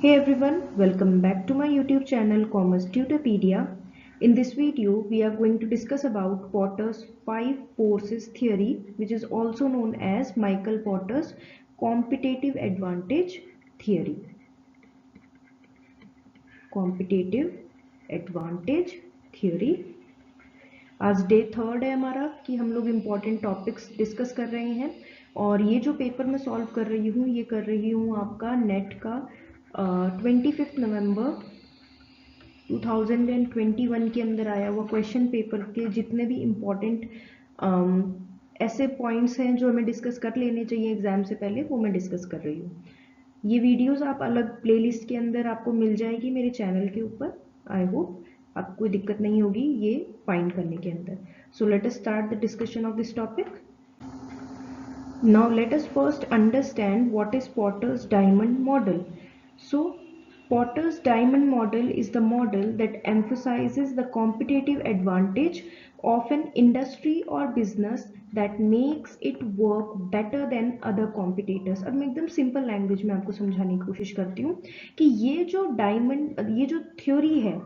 Hey everyone, welcome back to my YouTube channel Commerce Tutorpedia. In this video, we are going to discuss about Porter's 5 forces theory, which is also known as Michael Porter's competitive advantage theory. Competitive advantage theory. आज day 3 है हमारा कि हम लोग important topics discuss कर रहे हैं और ये जो पेपर मैं सॉल्व कर रही हूँ ये कर रही हूँ आपका नेट का 25 नवंबर 2021 के अंदर आया हुआ क्वेश्चन पेपर के जितने भी इम्पॉर्टेंट ऐसे पॉइंट्स हैं जो हमें डिस्कस कर लेने चाहिए एग्जाम से पहले, वो मैं डिस्कस कर रही हूँ। ये वीडियोस आप अलग प्लेलिस्ट के अंदर आपको मिल जाएगी मेरे चैनल के ऊपर। आई होप आपको कोई दिक्कत नहीं होगी ये फाइंड करने के अंदर। So let us start the discussion of this topic. Now let us first understand what is Porter's diamond model. So Porter's diamond model is the model that emphasizes the competitive advantage of an industry or business that makes it work better than other competitors. अब मैं एकदम simple language में आपको समझाने की कोशिश करती हूँ कि ये जो थ्योरी है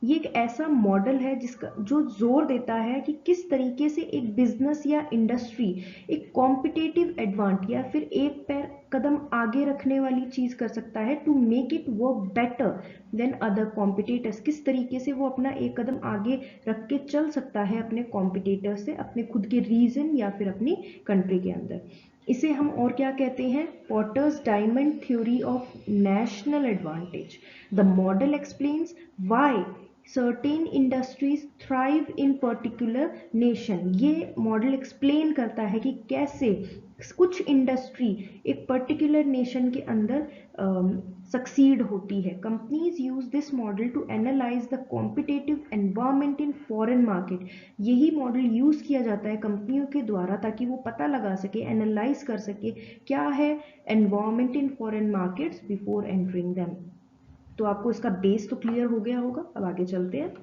ये एक ऐसा मॉडल है जिसका जो जोर देता है कि किस तरीके से एक बिजनेस या इंडस्ट्री एक कॉम्पिटेटिव एडवांटेज या फिर एक पैर कदम आगे रखने वाली चीज कर सकता है to make it work better than other competitors. किस तरीके से वो अपना एक कदम आगे रख के चल सकता है अपने कॉम्पिटिटर से, अपने खुद के रीजन या फिर अपनी कंट्री के अंदर। इसे हम और क्या कहते हैं? Porter's diamond theory of national advantage. The model explains why certain industries thrive in particular nation। ये मॉडल एक्सप्लेन करता है कि कैसे कुछ इंडस्ट्री एक पर्टिकुलर नेशन के अंदर सक्सीड होती है। Companies use this model to analyse the competitive environment in foreign market. यही मॉडल यूज किया जाता है कंपनियों के द्वारा ताकि वो पता लगा सके, एनालाइज कर सके क्या है environment in foreign markets before entering them. तो आपको इसका बेस तो क्लियर हो गया होगा। अब आगे चलते हैं।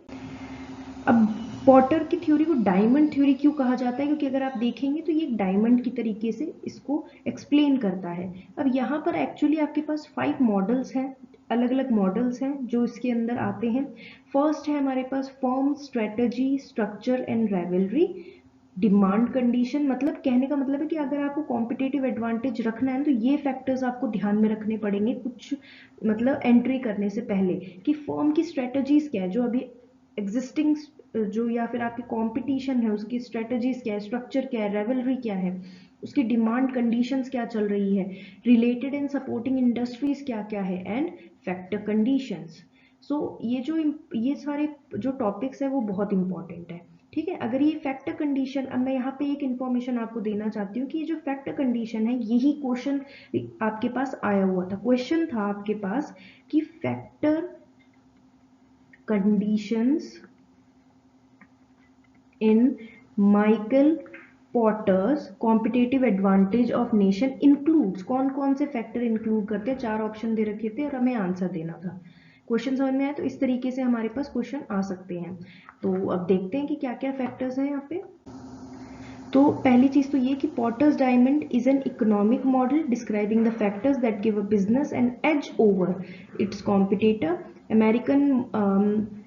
अब पॉटर की थ्योरी को डायमंड थ्योरी क्यों कहा जाता है? क्योंकि अगर आप देखेंगे तो ये डायमंड की तरीके से इसको एक्सप्लेन करता है। अब यहाँ पर एक्चुअली आपके पास 5 मॉडल्स हैं, अलग अलग मॉडल्स हैं जो इसके अंदर आते हैं। फर्स्ट है हमारे पास form, strategy, structure and rivalry. Demand condition, मतलब कहने का मतलब है कि अगर आपको कॉम्पिटेटिव एडवांटेज रखना है तो ये फैक्टर्स आपको ध्यान में रखने पड़ेंगे कुछ, मतलब एंट्री करने से पहले, कि फर्म की स्ट्रेटजीज क्या है, जो अभी एग्जिस्टिंग जो या फिर आपकी कंपटीशन है उसकी स्ट्रेटजीज क्या है, स्ट्रक्चर क्या है, रेवलरी क्या है, उसकी डिमांड कंडीशंस क्या चल रही है, रिलेटेड एंड सपोर्टिंग इंडस्ट्रीज क्या क्या है, एंड फैक्टर कंडीशंस। सो ये सारे जो टॉपिक्स है वो बहुत इंपॉर्टेंट है। ठीक है, अगर ये फैक्टर कंडीशन, अब मैं यहाँ पे एक इंफॉर्मेशन आपको देना चाहती हूँ कि ये जो फैक्टर कंडीशन है यही क्वेश्चन आपके पास आया हुआ था। क्वेश्चन था आपके पास कि factor conditions in Michael Porter's competitive advantage of nation includes. कौन कौन से फैक्टर इंक्लूड करते हैं? 4 ऑप्शन दे रखे थे और हमें आंसर देना था। क्वेश्चन समझ में आया? तो इस तरीके से हमारे पास क्वेश्चन आ सकते हैं। तो अब देखते हैं कि क्या क्या फैक्टर्स हैं यहाँ पे। तो पहली चीज तो ये कि Porter's diamond is an economic model describing the factors that give a business an edge over its competitor. American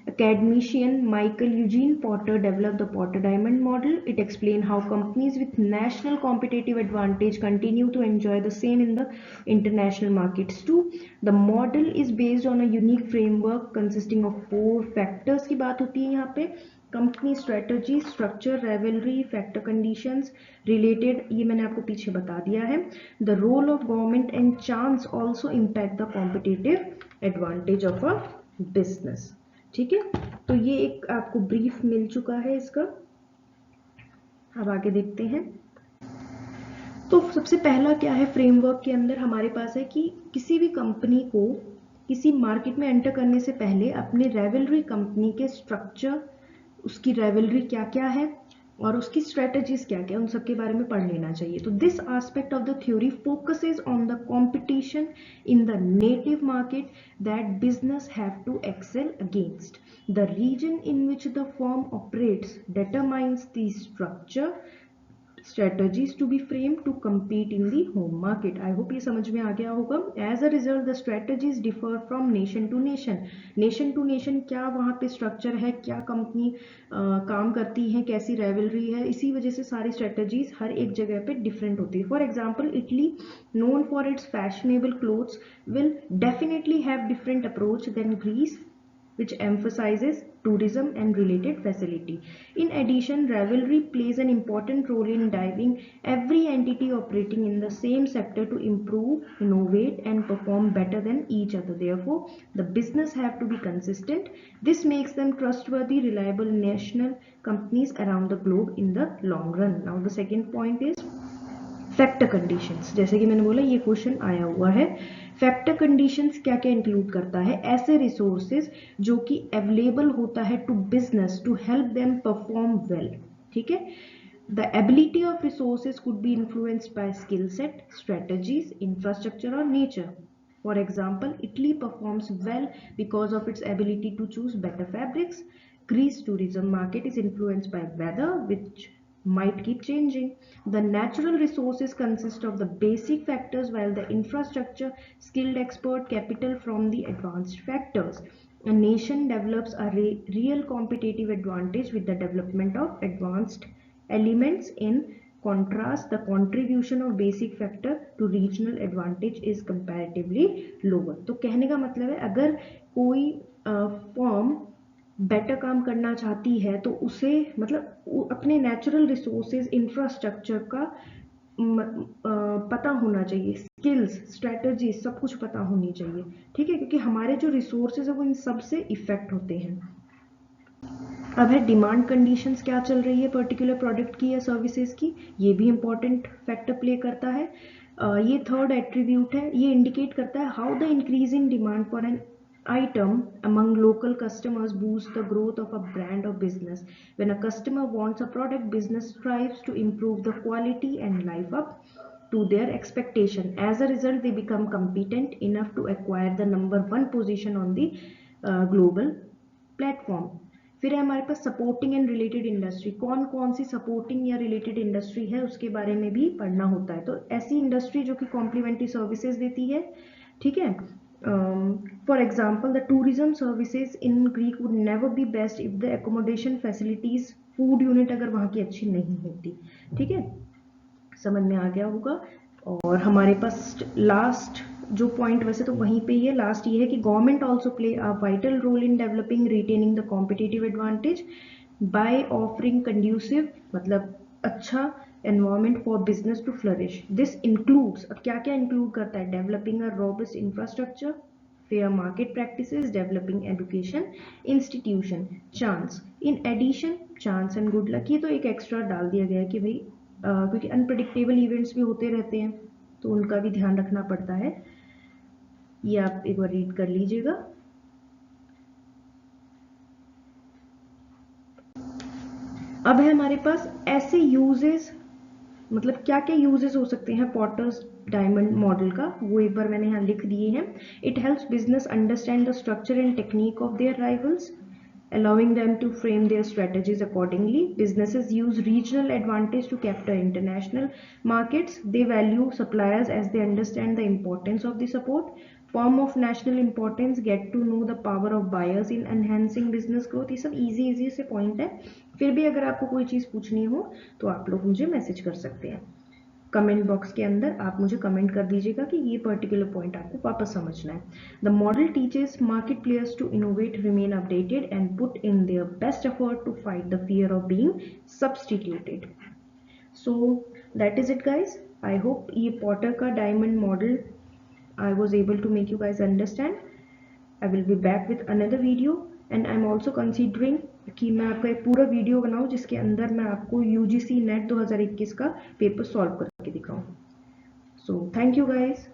academician Michael Eugene Porter developed the Porter Diamond Model. It explained how companies with national competitive advantage continue to enjoy the same in the international markets too. The model is based on a unique framework consisting of 4 factors की बात होती है यहाँ पे। Company strategy, structure, rivalry, factor conditions, related, ये मैंने आपको पीछे बता दिया है। The role of government and chance also impact the competitive advantage of a business. ठीक है, तो ये एक आपको ब्रीफ मिल चुका है इसका। अब आगे देखते हैं। तो सबसे पहला क्या है फ्रेमवर्क के अंदर हमारे पास है कि किसी भी कंपनी को किसी मार्केट में एंटर करने से पहले अपने रेवलरी कंपनी के स्ट्रक्चर, उसकी रेवलरी क्या क्या है और उसकी स्ट्रेटजीज क्या क्या, उन सब के बारे में पढ़ लेना चाहिए। तो this aspect of the theory focuses on the competition in the native market that business have to excel against. The region in which the firm operates determines the structure, strategies to be framed to compete in the home market. I hope ये समझ में आ गया होगा. As a result, the strategies differ from nation to nation. Nation to nation क्या वहाँ पे structure है, क्या कंपनी काम करती है, कैसी rivalry है, इसी वजह से सारी strategies हर एक जगह पे different होती है. For example, Italy, known for its fashionable clothes, will definitely have different approach than Greece, which emphasizes tourism and related facility. In addition, rivalry plays an important role in driving every entity operating in the same sector to improve, innovate, and perform better than each other. Therefore, the business have to be consistent. This makes them trustworthy, reliable national companies around the globe in the long run. Now, the second point is factor conditions. जैसे कि मैंने बोला ये question आया हुआ है. Factor conditions क्या क्या इंक्लूड करता है? ऐसे रिसोर्सेज जो कि अवेलेबल होता है to business to help them perform well. ठीक है. The ability of resources could be influenced by skill set, strategies, infrastructure or nature. For example, Italy performs well because of its ability to choose better fabrics. Greece tourism market is influenced by weather, which might keep changing. The natural resources consist of the basic factors, while the infrastructure, skilled expert capital from the advanced factors. A nation develops a real competitive advantage with the development of advanced elements. In contrast, the contribution of basic factor to regional advantage is comparatively lower. तो कहने का मतलब है अगर कोई form better काम करना चाहती है तो उसे मतलब अपने नेचुरल रिसोर्सेज इंफ्रास्ट्रक्चर का पता होना चाहिए, स्किल्स स्ट्रेटजी सब कुछ पता होनी चाहिए. ठीक है, क्योंकि हमारे जो रिसोर्सेज है वो इन सब से इफेक्ट होते हैं. अब है डिमांड कंडीशंस क्या चल रही है पर्टिकुलर प्रोडक्ट की या सर्विसेज की, ये भी इंपॉर्टेंट फैक्टर प्ले करता है. ये थर्ड एट्रीब्यूट है. ये इंडिकेट करता है how the increase in demand for an item among local customers boosts the growth of a brand or business. When a customer wants a product, business strives to improve the quality and live up to their expectation. As a result, they become competent enough to acquire the number one position on the global platform. फिर है हमारे पास supporting and related industry. कौन कौन सी supporting या related industry है उसके बारे में भी पढ़ना होता है. तो ऐसी इंडस्ट्री जो कि कॉम्प्लीमेंट्री सर्विसेज देती है. ठीक है. For example, the tourism services in Greek would never be best if the accommodation facilities, food unit अगर वहाँ की अच्छी नहीं होती. ठीक है, समझ में आ गया होगा. और हमारे पास लास्ट जो पॉइंट वैसे तो वहीं पे ही है, लास्ट ये है कि government also play a vital role in developing retaining the competitive advantage by offering conducive मतलब अच्छा environment for business to flourish. This includes, अब क्या क्या इंक्लूड करता है? Developing a robust infrastructure, fair market practices, developing education institution, chance. In addition, chance and good luck, ये तो एक एक्स्ट्रा डाल दिया गया है कि भाई क्योंकि अनप्रेडिक्टेबल इवेंट्स भी होते रहते हैं तो उनका भी ध्यान रखना पड़ता है. ये आप एक बार रीड कर लीजिएगा. अब है हमारे पास ऐसे यूजेस, मतलब क्या क्या यूजेस हो सकते हैं पॉटर्स डायमंड मॉडल का, वो एक बार मैंने यहाँ लिख दिए हैं. It helps business understand the structure and technique of their rivals, allowing them to frame their strategies accordingly. Businesses use regional advantage to capture international markets. They value suppliers as they understand the importance of the support. Firm of national importance get to know the power of buyers in enhancing business growth. ये सब easy से point है. फिर भी अगर आपको कोई चीज़ पूछनी हो तो आप लोग मुझे मैसेज कर सकते हैं. कमेंट बॉक्स के अंदर आप मुझे कमेंट कर दीजिएगा कि ये पर्टिकुलर पॉइंट आपको वापस समझना है. The model teaches market players to innovate, remain updated and put in their best effort to fight the fear of being substituted. So that is it guys. I hope ये Porter का diamond model I was able to make you guys understand. I will be back with another video and I am also considering कि मैं आपका एक पूरा video बनाऊं जिसके अंदर मैं आपको UGC नेट 2021 का पेपर सॉल्व करके दिखाऊं. So thank you guys.